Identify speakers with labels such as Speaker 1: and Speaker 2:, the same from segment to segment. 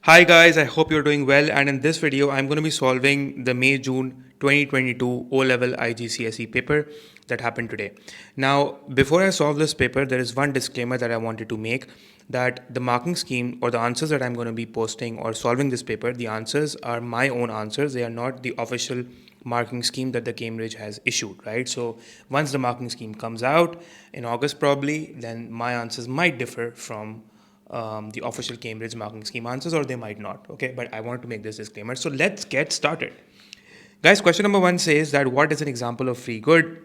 Speaker 1: Hi guys, I hope you're doing well, and in this video I'm going to be solving the May-June 2022 O-Level IGCSE paper that happened today. Now, before I solve this paper, there is one disclaimer that I wanted to make, that the marking scheme or the answers that I'm going to be posting or solving this paper, the answers are my own answers. They are not the official marking scheme that the Cambridge has issued, right? So once the marking scheme comes out in August probably, then my answers might differ from the official Cambridge marking scheme answers, or they might not. Okay, but I wanted to make this disclaimer. So let's get started. Guys, question number one says that what is an example of free good?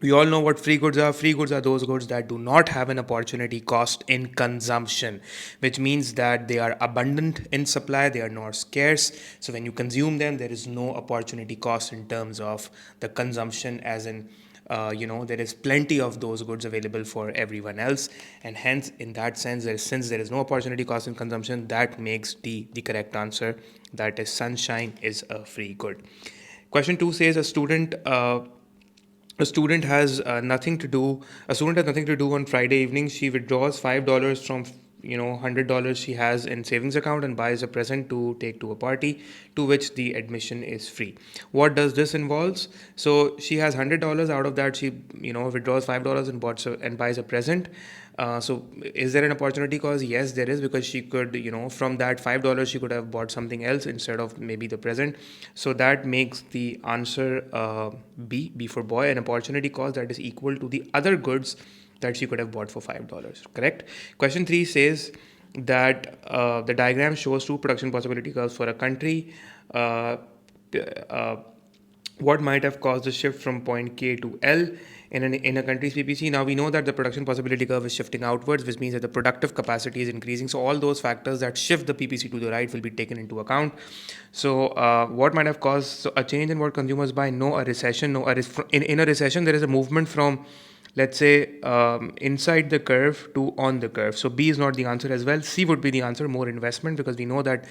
Speaker 1: We all know what free goods are. Free goods are those goods that do not have an opportunity cost in consumption, which means that they are abundant in supply, they are not scarce. So when you consume them, there is no opportunity cost in terms of the consumption, as in there is plenty of those goods available for everyone else, and hence in that sense, since there is no opportunity cost in consumption, that makes the correct answer, that is sunshine is a free good. Question 2 says a student has nothing to do a student has nothing to do on Friday evening. She withdraws $5 from $100 she has in savings account and buys a present to take to a party to which the admission is free. What does this involves? So she has $100. Out of that, she withdraws $5 and buys a present. So is there an opportunity cost? Yes, there is, because she could, from that $5 she could have bought something else instead of maybe the present. So that makes the answer B for boy, an opportunity cost that is equal to the other goods that she could have bought for $5. Correct? Question 3 says that the diagram shows two production possibility curves for a country. Uh, uh, what might have caused the shift from point K to L in a country's PPC? Now we know that the production possibility curve is shifting outwards, which means that the productive capacity is increasing. So all those factors that shift the PPC to the right will be taken into account. So what might have caused a change in what consumers buy? No, a recession. No, in a recession there is a movement from, let's say, inside the curve to on the curve. So B is not the answer as well. C would be the answer, more investment, because we know that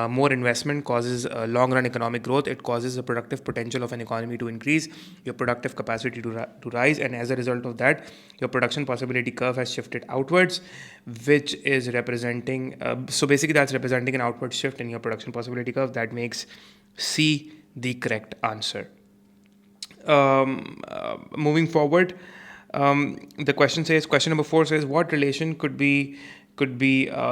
Speaker 1: more investment causes long run economic growth. It causes the productive potential of an economy to increase, your productive capacity to rise, and as a result of that, your production possibility curve has shifted outwards, which is representing, so basically that's representing an outward shift in your production possibility curve. That makes C the correct answer. Moving forward, the question number 4 says, what relation could be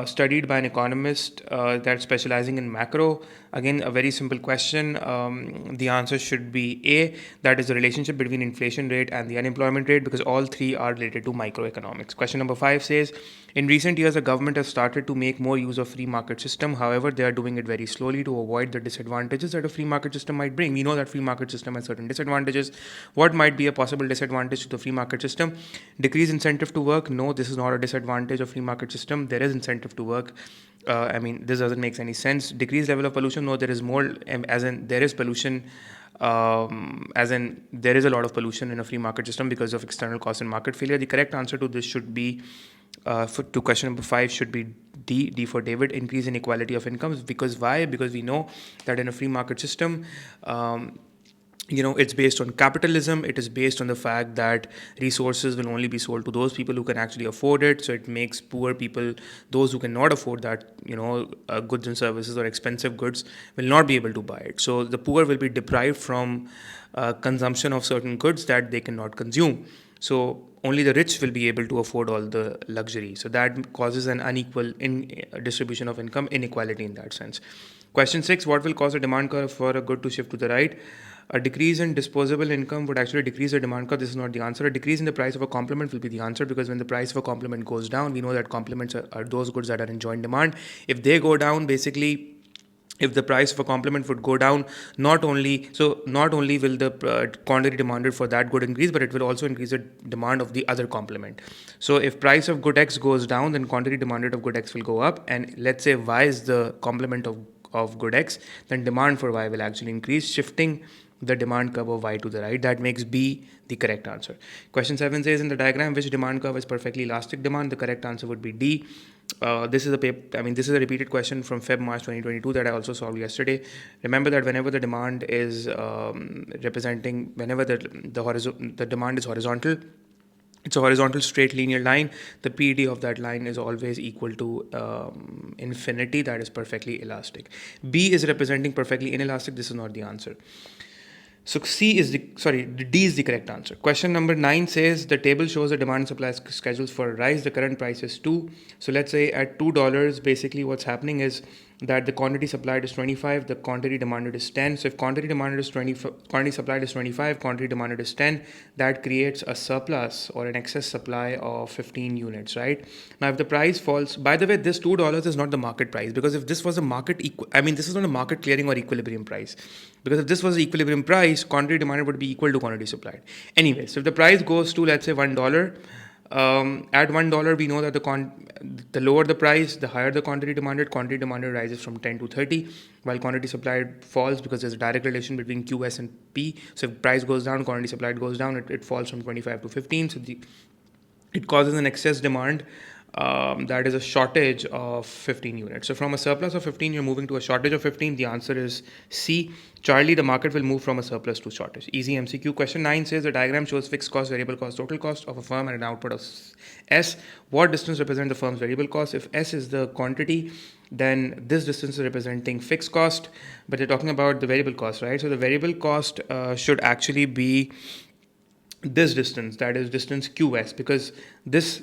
Speaker 1: studied by an economist that's specializing in macro? Again, a very simple question. The answer should be A, that is the relationship between inflation rate and the unemployment rate, because all three are related to microeconomics. Question number 5 says, in recent years, the government has started to make more use of free market system. However, they are doing it very slowly to avoid the disadvantages that a free market system might bring. We know that free market system has certain disadvantages. What might be a possible disadvantage to the free market system? Decrease incentive to work. No, this is not a disadvantage of free market system. There is incentive to work. This doesn't make any sense. Decreased level of pollution. No, there is more, as in there is pollution, as in there is a lot of pollution in a free market system because of external cost and market failure. The correct answer to this should be, to question number 5, should be D for David, increase in equality of incomes. Because why? Because we know that in a free market system, it's based on capitalism. It is based on the fact that resources will only be sold to those people who can actually afford it. So it makes poor people, those who cannot afford that, goods and services or expensive goods, will not be able to buy it. So the poor will be deprived from consumption of certain goods that they cannot consume. So only the rich will be able to afford all the luxury. So that causes an unequal distribution of income, inequality in that sense. Question 6, what will cause a demand curve for a good to shift to the right? A decrease in disposable income would actually decrease the demand curve. This is not the answer. A decrease in the price of a complement will be the answer, because when the price of a complement goes down, we know that complements are those goods that are in joint demand. If they go down, basically, if the price of a complement would go down, not only will the quantity demanded for that good increase, but it will also increase the demand of the other complement. So if price of good X goes down, then quantity demanded of good X will go up, and let's say Y is the complement of good X, then demand for Y will actually increase, shifting the demand curve of Y to the right. That makes B the correct answer. Question 7 says, in the diagram, which demand curve is perfectly elastic demand? The correct answer would be D. This is a repeated question from March 2022 that I also solved yesterday. Remember that whenever the demand is whenever the demand is horizontal, It's a horizontal straight linear line. The PD of that line is always equal to infinity. That is perfectly elastic. B is representing perfectly inelastic. This is not the answer. So D is the correct answer. Question number 9 says the table shows the demand and supply schedules for rice. The current price is 2. So let's say at $2, basically what's happening is that the quantity supplied is 25, the quantity demanded is 10. So if quantity demanded is 20, quantity supplied is 25, quantity demanded is 10, that creates a surplus or an excess supply of 15 units, right? Now if the price falls, by the way, this $2 is not the market price, because if this was a this is not a market clearing or equilibrium price. Because if this was the equilibrium price, quantity demanded would be equal to quantity supplied. Anyway, so if the price goes to, let's say, $1, at $1, we know that the lower the price, the higher the quantity demanded. Quantity demanded rises from 10 to 30, while quantity supplied falls because there's a direct relation between QS and P. So if price goes down, quantity supplied goes down. It falls from 25 to 15. So it causes an excess demand. That is a shortage of 15 units. So from a surplus of 15, you're moving to a shortage of 15. The answer is C. Charlie, the market will move from a surplus to shortage. Easy MCQ. Question 9 says the diagram shows fixed cost, variable cost, total cost of a firm and an output of S. What distance represents the firm's variable cost? If S is the quantity, then this distance is representing fixed cost, but they're talking about the variable cost, right? So the variable cost should actually be this distance, that is distance QS, because this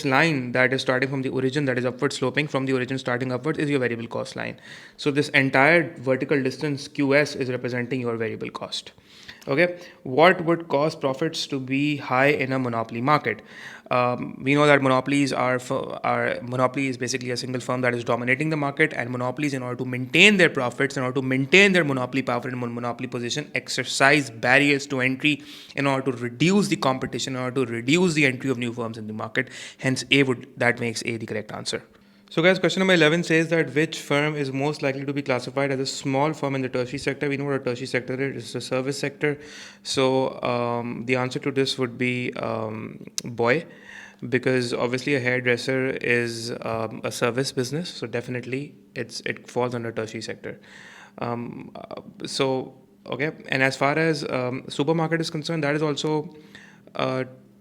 Speaker 1: line that is starting from the origin, that is upward sloping from the origin starting upwards, is your variable cost line. So this entire vertical distance QS is representing your variable cost. Okay, what would cause profits to be high in a monopoly market? We know that monopoly is basically a single firm that is dominating the market, and monopolies, in order to maintain their profits, in order to maintain their monopoly power and monopoly position, exercise barriers to entry in order to reduce the competition, in order to reduce the entry of new firms in the market. Hence, that makes A the correct answer. So guys, question number 11 says that which firm is most likely to be classified as a small firm in the tertiary sector? We know what a tertiary sector is. It's the service sector. So the answer to this would be boy, because obviously a hairdresser is a service business. So definitely it falls under tertiary sector. Okay. And as far as supermarket is concerned, that is also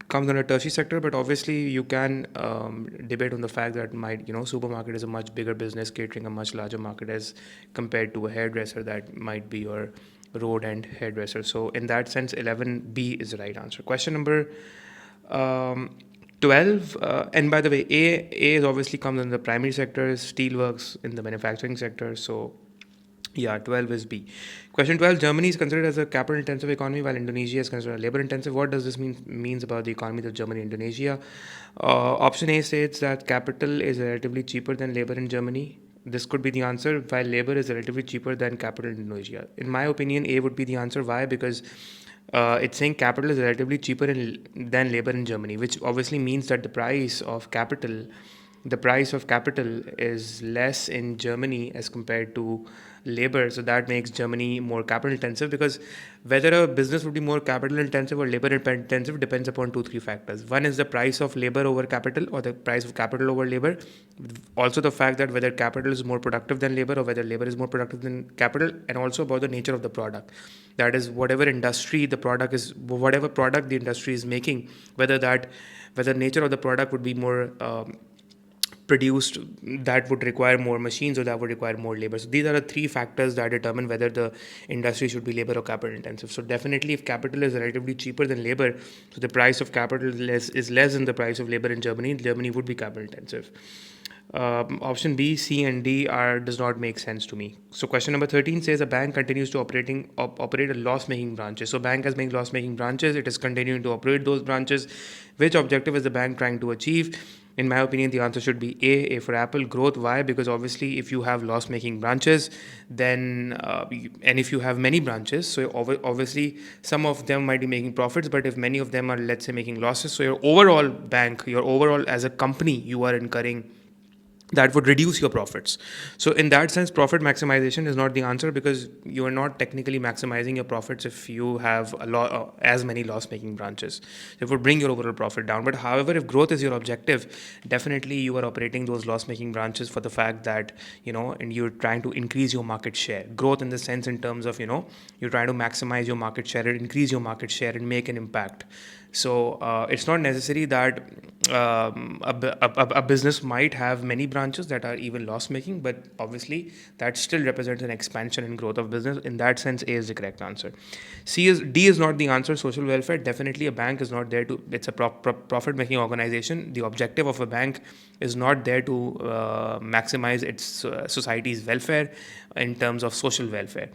Speaker 1: comes under tertiary sector, but obviously you can debate on the fact that supermarket is a much bigger business catering a much larger market as compared to a hairdresser that might be your road end hairdresser. So in that sense, 11B is the right answer. Question number 12, and by the way, A is obviously comes in the primary sector, steelworks in the manufacturing sector. So yeah, 12 is B. Question 12, Germany is considered as a capital intensive economy while Indonesia is considered labor intensive. What does this means about the economies of Germany and Indonesia? Option A states that capital is relatively cheaper than labor in Germany. This could be the answer, while labor is relatively cheaper than capital in Indonesia. In my opinion, A would be the answer. Why? Because it's saying capital is relatively cheaper than labor in Germany, which obviously means that the price of capital is less in Germany as compared to labor. So that makes Germany more capital intensive, because whether a business would be more capital intensive or labor intensive depends upon 2-3 factors. One is the price of labor over capital, or the price of capital over labor. Also the fact that whether capital is more productive than labor or whether labor is more productive than capital, and also about the nature of the product. That is, whatever product the industry is making, whether nature of the product would be more produced, that would require more machines or that would require more labor. So these are the 3 factors that determine whether the industry should be labor or capital intensive. So definitely, if capital is relatively cheaper than labor, so the price of capital is less than the price of labor in Germany would be capital intensive. Option B, C, and D does not make sense to me. So question number 13 says a bank continues to operate a loss-making branches. So bank has made loss-making branches. It is continuing to operate those branches. Which objective is the bank trying to achieve? In my opinion, the answer should be A for Apple. Growth. Why? Because obviously, if you have loss-making branches, then and if you have many branches, so obviously some of them might be making profits, but if many of them are, let's say, making losses, so your overall as a company, you are incurring, that would reduce your profits. So in that sense, profit maximization is not the answer, because you are not technically maximizing your profits if you have as many loss-making branches. It would bring your overall profit down. But however, if growth is your objective, definitely you are operating those loss-making branches for the fact that, and you're trying to increase your market share. Growth in the sense in terms of, you're trying to maximize your market share and increase your market share and make an impact. So it's not necessary that a business might have many branches that are even loss making, but obviously that still represents an expansion and growth of business. In that sense, A is the correct answer. D is not the answer. Social welfare, definitely a bank is not there to, it's a profit making organization. The objective of a bank is not there to maximize its society's welfare in terms of social welfare.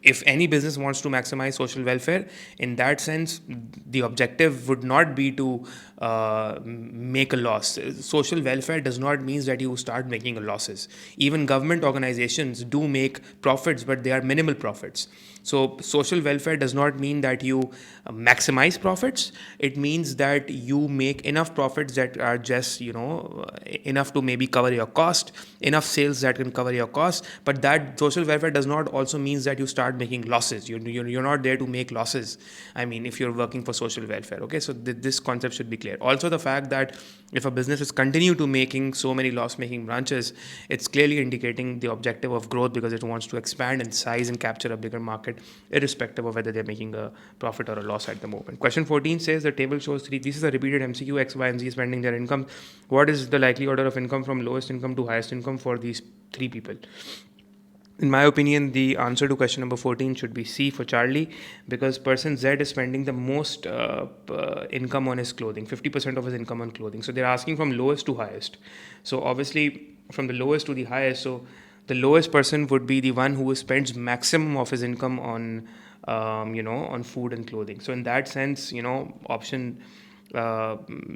Speaker 1: If any business wants to maximize social welfare, in that sense, the objective would not be to make a loss. Social welfare does not mean that you start making losses. Even government organizations do make profits, but they are minimal profits. So social welfare does not mean that you maximize profits. It means that you make enough profits that are just, enough to maybe cover your cost, enough sales that can cover your cost. But that social welfare does not also means that you start making losses. You're not there to make losses. I mean, if you're working for social welfare, okay. So this concept should be clear. Also, the fact that if a business is continue to making so many loss-making branches, it's clearly indicating the objective of growth because it wants to expand in size and capture a bigger market, irrespective of whether they're making a profit or a loss at the moment. Question 14 says the table shows three. This is a repeated MCQ. X, Y, and Z spending their income. What is the likely order of income from lowest income to highest income for these three people? In my opinion, the answer to question number 14 should be C for Charlie, because person Z is spending the most income on his clothing, 50% of his income on clothing. So they're asking from lowest to highest. So obviously from the lowest to the highest, so the lowest person would be the one who spends maximum of his income on, on food and clothing. So in that sense, option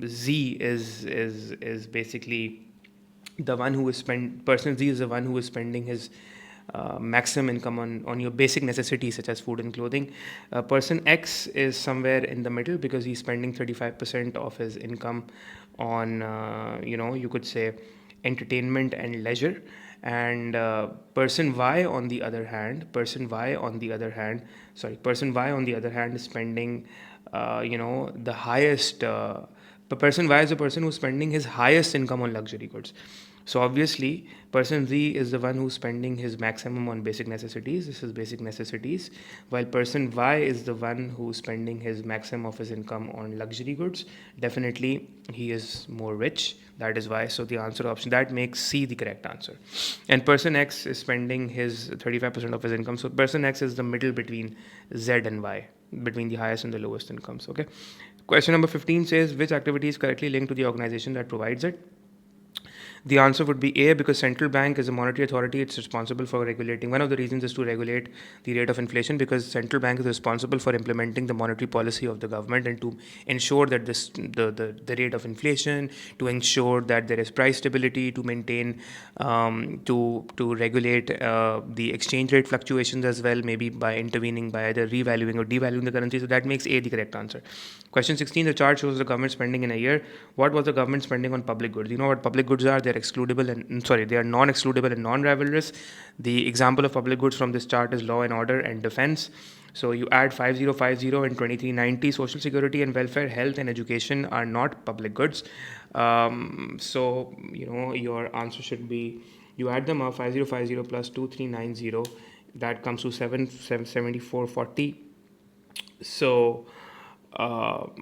Speaker 1: Z is basically the one who is person Z is the one who is spending his maximum income on your basic necessities such as food and clothing. Person X is somewhere in the middle because he's spending 35% of his income on, you could say, entertainment and leisure. And person Y on the other hand, person Y on the other hand is spending, the highest. The person Y is the person who's spending his highest income on luxury goods. So obviously, person Z is the one who's spending his maximum on basic necessities. This is basic necessities. While person Y is the one who's spending his maximum of his income on luxury goods. Definitely, he is more rich. That is why. So the answer option that makes C the correct answer. And person X is spending his 35% of his income. So person X is the middle between Z and Y, between the highest and the lowest incomes. Okay. Question number 15 says which activity is correctly linked to the organization that provides it? The answer would be A, because central bank is a monetary authority. It's responsible for regulating. One of the reasons is to regulate the rate of inflation, because central bank is responsible for implementing the monetary policy of the government and to ensure that the rate of inflation, to ensure that there is price stability, to maintain, to regulate the exchange rate fluctuations as well, maybe by intervening by either revaluing or devaluing the currency. So that makes A the correct answer. Question 16, the chart shows the government spending in a year. What was the government spending on public goods? You know what public goods are? They're excludable and they are non-excludable and non-rivalrous. The example of public goods from this chart is law and order and defense. So you add 5050 and 2390. Social security and welfare, health and education are not public goods. So your answer should be, you add them up, 5050 plus 2390, that comes to 7440. So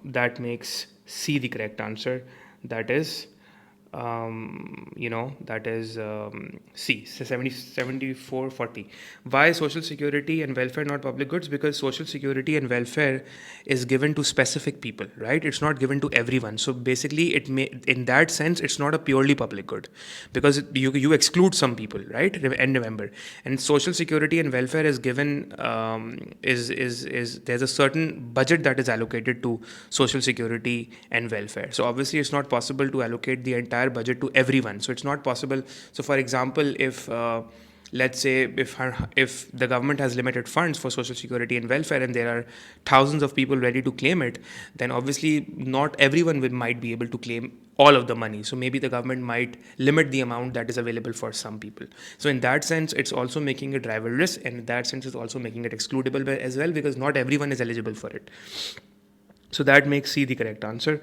Speaker 1: that makes C the correct answer. That is, C, 7440. Why social security and welfare not public goods? Because social security and welfare is given to specific people, right? It's not given to everyone. So basically, in that sense, it's not a purely public good, because you exclude some people, right? And remember, and social security and welfare is given, there's a certain budget that is allocated to social security and welfare. So obviously, it's not possible to allocate the entire budget to everyone. So it's not possible. So for example, if let's say if the government has limited funds for social security and welfare and there are thousands of people ready to claim it, then obviously not everyone might be able to claim all of the money. So maybe the government might limit the amount that is available for some people. So in that sense, it's also making it rivalrous, and in that sense, it's also making it excludable as well, because not everyone is eligible for it. So that makes C the correct answer.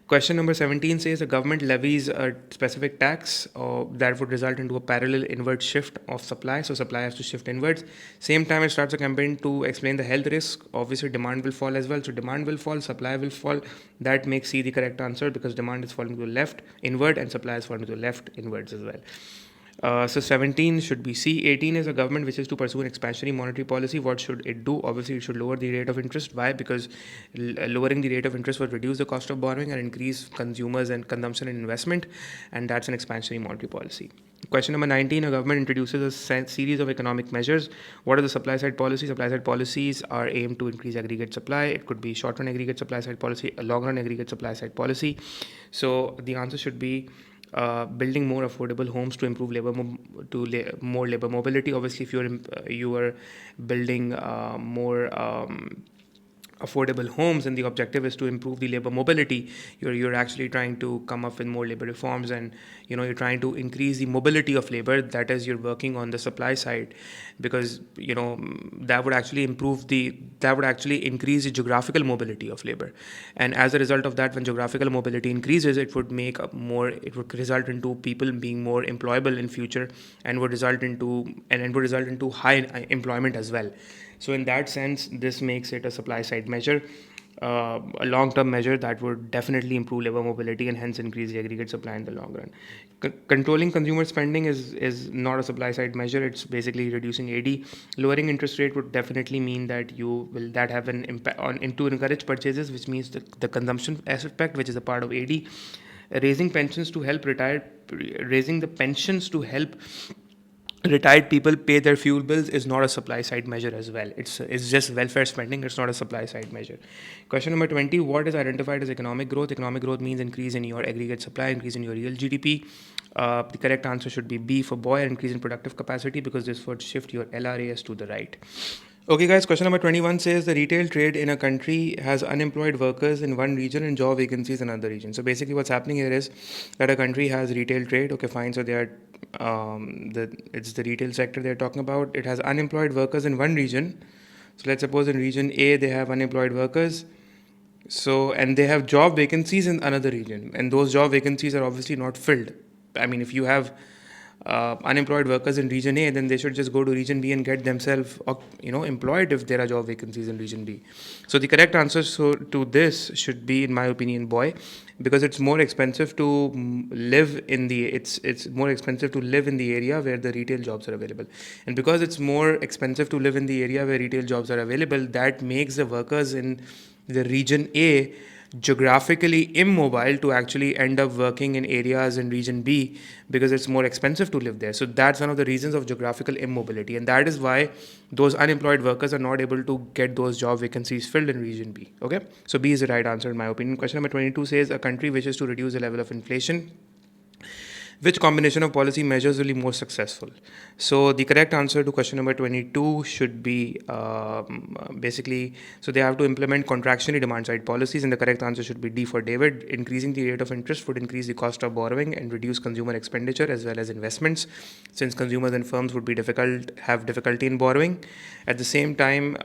Speaker 1: Question number 17 says the government levies a specific tax that would result into a parallel inward shift of supply. So supply has to shift inwards. Same time it starts a campaign to explain the health risk. Obviously demand will fall as well. So demand will fall, supply will fall. That makes C the correct answer because demand is falling to the left inward and supply is falling to the left inwards as well. So 17 should be C. 18 is a government which is to pursue an expansionary monetary policy. What should it do? Obviously, it should lower the rate of interest. Why? Because lowering the rate of interest would reduce the cost of borrowing and increase consumers and consumption and investment, and that's an expansionary monetary policy. Question number 19, a government introduces a series of economic measures. What are the supply side policies? Supply side policies are aimed to increase aggregate supply. It could be short run aggregate supply side policy, a long run aggregate supply side policy. So the answer should be building more affordable homes to improve more labor mobility. Obviously, if you are building more affordable homes and the objective is to improve the labor mobility, you're actually trying to come up with more labor reforms, and you're trying to increase the mobility of labor. That is, you're working on the supply side, because that would actually increase the geographical mobility of labor, and as a result of that, when geographical mobility increases, it would result into people being more employable in future, and would result into high employment as well. So in that sense, this makes it a supply side measure, a long-term measure that would definitely improve labor mobility and hence increase the aggregate supply in the long run. Controlling consumer spending is not a supply side measure. It's basically reducing AD. Lowering interest rate would definitely mean that have an impact to encourage purchases, which means the consumption aspect, which is a part of AD. Raising the pensions to help retired people pay their fuel bills is not a supply side measure as well. It's just welfare spending. It's not a supply side measure. Question number 20, what is identified as economic growth? Economic growth means increase in your aggregate supply, increase in your real GDP. The correct answer should be B for boy, increase in productive capacity, because this would shift your LRAS to the right. Okay guys, question number 21 says the retail trade in a country has unemployed workers in one region and job vacancies in another region. So basically what's happening here is that a country has retail trade. Okay, fine. So they are it's the retail sector they're talking about. It has unemployed workers in one region. So let's suppose in region A they have unemployed workers. So, and they have job vacancies in another region, and those job vacancies are obviously not filled. I mean, if you have unemployed workers in region A, then they should just go to region B and get themselves employed if there are job vacancies in region B. So the correct answer to this should be, in my opinion, boy, because it's more expensive to live in the more expensive to live in the area where the retail jobs are available, and because it's more expensive to live in the area where retail jobs are available, that makes the workers in the region A geographically immobile to actually end up working in areas in region B, because it's more expensive to live there. So that's one of the reasons of geographical immobility, and that is why those unemployed workers are not able to get those job vacancies filled in region B. Okay, so B is the right answer in my opinion. Question number 22 says a country wishes to reduce the level of inflation. Which combination of policy measures will be more successful? So the correct answer to question number 22 should be basically, so they have to implement contractionary demand side policies, and the correct answer should be D for David. Increasing the rate of interest would increase the cost of borrowing and reduce consumer expenditure as well as investments, since consumers and firms would have difficulty in borrowing. At the same time,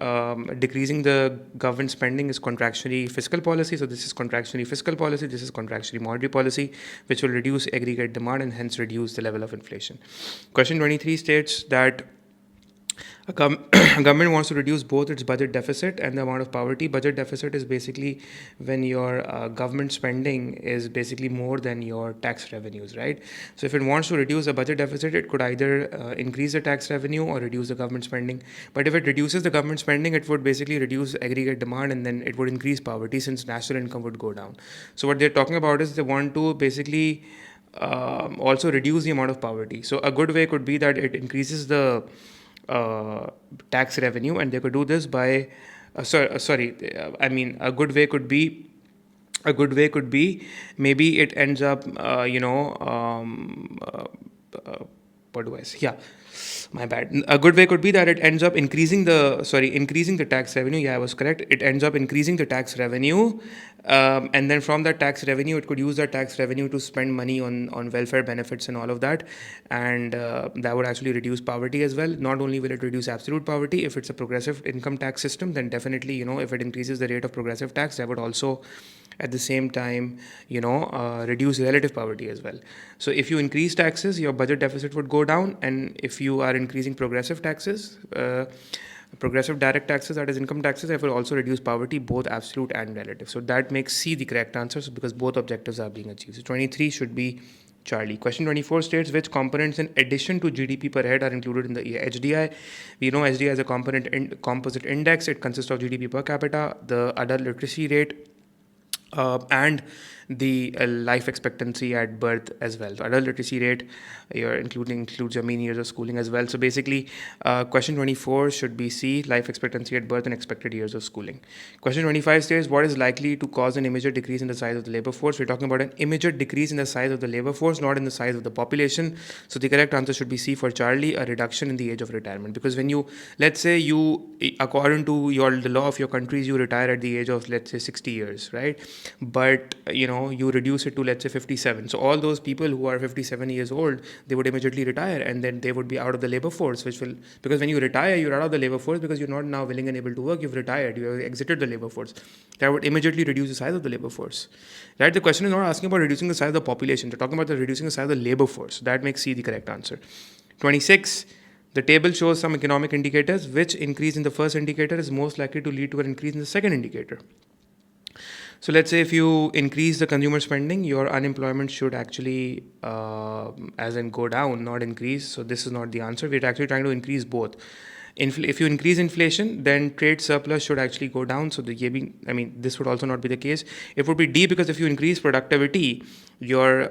Speaker 1: decreasing the government spending is contractionary fiscal policy. So this is contractionary fiscal policy, this is contractionary monetary policy, which will reduce aggregate demand and hence reduce the level of inflation. Question 23 states that a government wants to reduce both its budget deficit and the amount of poverty. Budget deficit is basically when your government spending is basically more than your tax revenues, right? So if it wants to reduce the budget deficit, it could either increase the tax revenue or reduce the government spending. But if it reduces the government spending, it would basically reduce aggregate demand, and then it would increase poverty since national income would go down. So what they're talking about is they want to basically also reduce the amount of poverty. So a good way could be that it increases the tax revenue, and they could do this by a good way could be maybe it ends up what do I say? Yeah, my bad. A good way could be that it ends up increasing the tax revenue. Yeah, I was correct. It ends up increasing the tax revenue, and then from that tax revenue, it could use that tax revenue to spend money on welfare benefits and all of that, and that would actually reduce poverty as well. Not only will it reduce absolute poverty, if it's a progressive income tax system, then definitely, if it increases the rate of progressive tax, that would also at the same time, reduce relative poverty as well. So if you increase taxes, your budget deficit would go down, and if you are increasing progressive taxes, progressive direct taxes, that is income taxes, it will also reduce poverty, both absolute and relative. So that makes C the correct answer, because both objectives are being achieved. So 23 should be Charlie. Question 24 states which components in addition to GDP per head are included in the HDI. We know HDI is a composite index. It consists of GDP per capita, the adult literacy rate, and the life expectancy at birth as well. So adult literacy rate, includes your mean years of schooling as well. So basically, question 24 should be C, life expectancy at birth and expected years of schooling. Question 25 says what is likely to cause an immediate decrease in the size of the labor force. We're talking about an immediate decrease in the size of the labor force, not in the size of the population. So the correct answer should be C for Charlie, a reduction in the age of retirement. Because when you, let's say according to the law of your countries, you retire at the age of, let's say, 60 years, right? But you reduce it to, let's say, 57. So all those people who are 57 years old, they would immediately retire, and then they would be out of the labor force, because when you retire, you're out of the labor force because you're not now willing and able to work. You've retired, you have exited the labor force. That would immediately reduce the size of the labor force, right? The question is not asking about reducing the size of the population. They're talking about reducing the size of the labor force. That makes C the correct answer. 26. The table shows some economic indicators. Which increase in the first indicator is most likely to lead to an increase in the second indicator? So let's say if you increase the consumer spending, your unemployment should actually, as in go down, not increase. So this is not the answer. We're actually trying to increase both. If you increase inflation, then trade surplus should actually go down. So this would also not be the case. It would be D, because if you increase productivity, your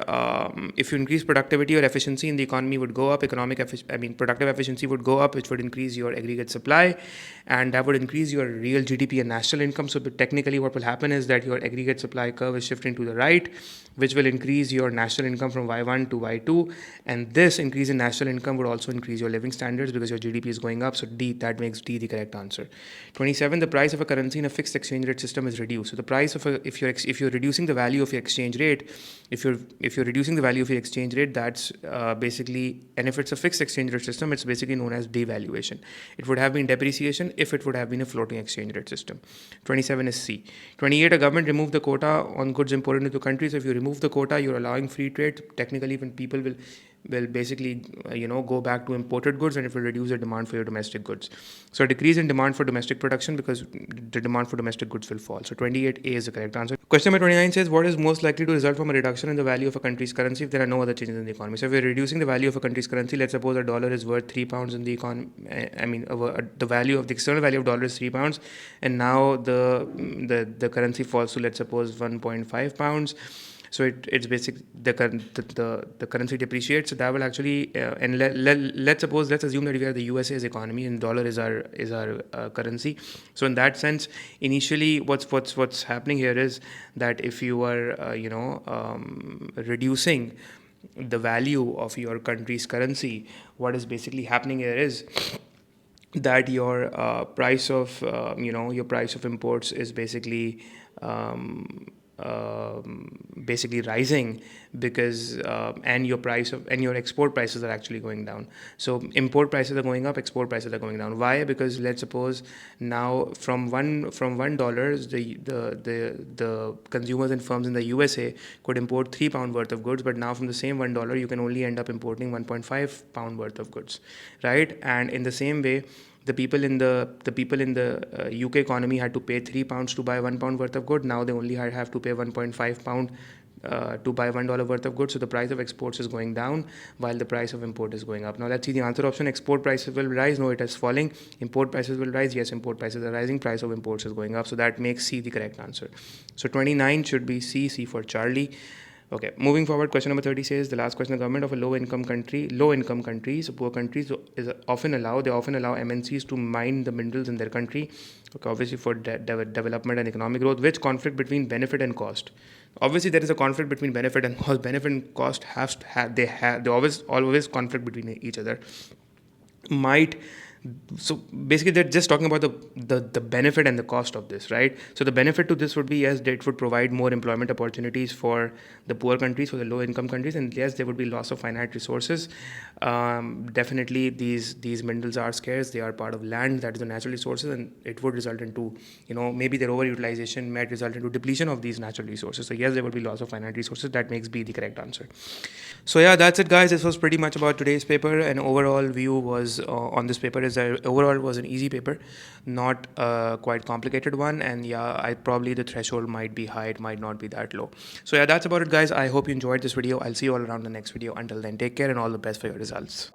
Speaker 1: efficiency in the economy would go up. Productive efficiency would go up, which would increase your aggregate supply, and that would increase your real GDP and national income. So technically, what will happen is that your aggregate supply curve is shifting to the right, which will increase your national income from Y1 to Y2, and this increase in national income would also increase your living standards because your GDP is going up. So D, that makes D the correct answer. 27. The price of a currency in a fixed exchange rate system is reduced. So the price of if you're reducing the value of your exchange rate, if you're reducing the value of your exchange rate, that's basically, and if it's a fixed exchange rate system, it's basically known as devaluation. It would have been depreciation if it would have been a floating exchange rate system. 27 is C. 28. A government removed the quota on goods imported into the country. So if you remove the quota, you're allowing free trade. Technically, when people will basically go back to imported goods, and it will reduce the demand for your domestic goods. So a decrease in demand for domestic production, because the demand for domestic goods will fall. So 28A is the correct answer. Question number 29 says what is most likely to result from a reduction in the value of a country's currency if there are no other changes in the economy. So if we're reducing the value of a country's currency, let's suppose a dollar is worth £3 in the economy. The value of the external value of dollar is £3, and now the currency falls to, let's suppose, £1.5. So it's basically the currency depreciates. So that will actually and let's assume that we are the USA's economy and dollar is our currency. So in that sense, initially what's happening here is that if you are reducing the value of your country's currency, what is basically happening here is that your price of imports is basically rising, because and your export prices are actually going down. So import prices are going up, export prices are going down. Why? Because let's suppose now from $1 the consumers and firms in the USA could import £3 worth of goods, but now from the same $1 you can only end up importing £1.5 worth of goods, right? And in the same way, the people in the UK economy had to pay £3 to buy £1 worth of good. Now they only have to pay £1.5 to buy $1 worth of goods. So the price of exports is going down while the price of import is going up. Now let's see the answer option. Export prices will rise. No, it is falling. Import prices will rise. Yes, import prices are rising. Price of imports is going up. So that makes C the correct answer. So 29 should be C for Charlie. Okay, moving forward, question number 30 says the last question: the government of a low-income countries, poor countries, often allow MNCs to mine the minerals in their country. Okay, obviously for development and economic growth. Which conflict between benefit and cost? Obviously, there is a conflict between benefit and cost. Benefit and cost they always conflict between each other. Might So basically they're just talking about the benefit and the cost of this, right? So the benefit to this would be, yes, it would provide more employment opportunities for the poor countries, for the low income countries, and yes, there would be loss of finite resources. Definitely these minerals are scarce, they are part of land that is a natural resources, and it would result into, maybe their overutilization might result into depletion of these natural resources. So yes, there would be loss of finite resources. That makes B the correct answer. So yeah, that's it, guys. This was pretty much about today's paper. An overall view was on this paper is that overall it was an easy paper, not a quite complicated one. And yeah, I probably the threshold might be high, it might not be that low. So yeah, that's about it, guys. I hope you enjoyed this video. I'll see you all around the next video. Until then, take care and all the best for your results.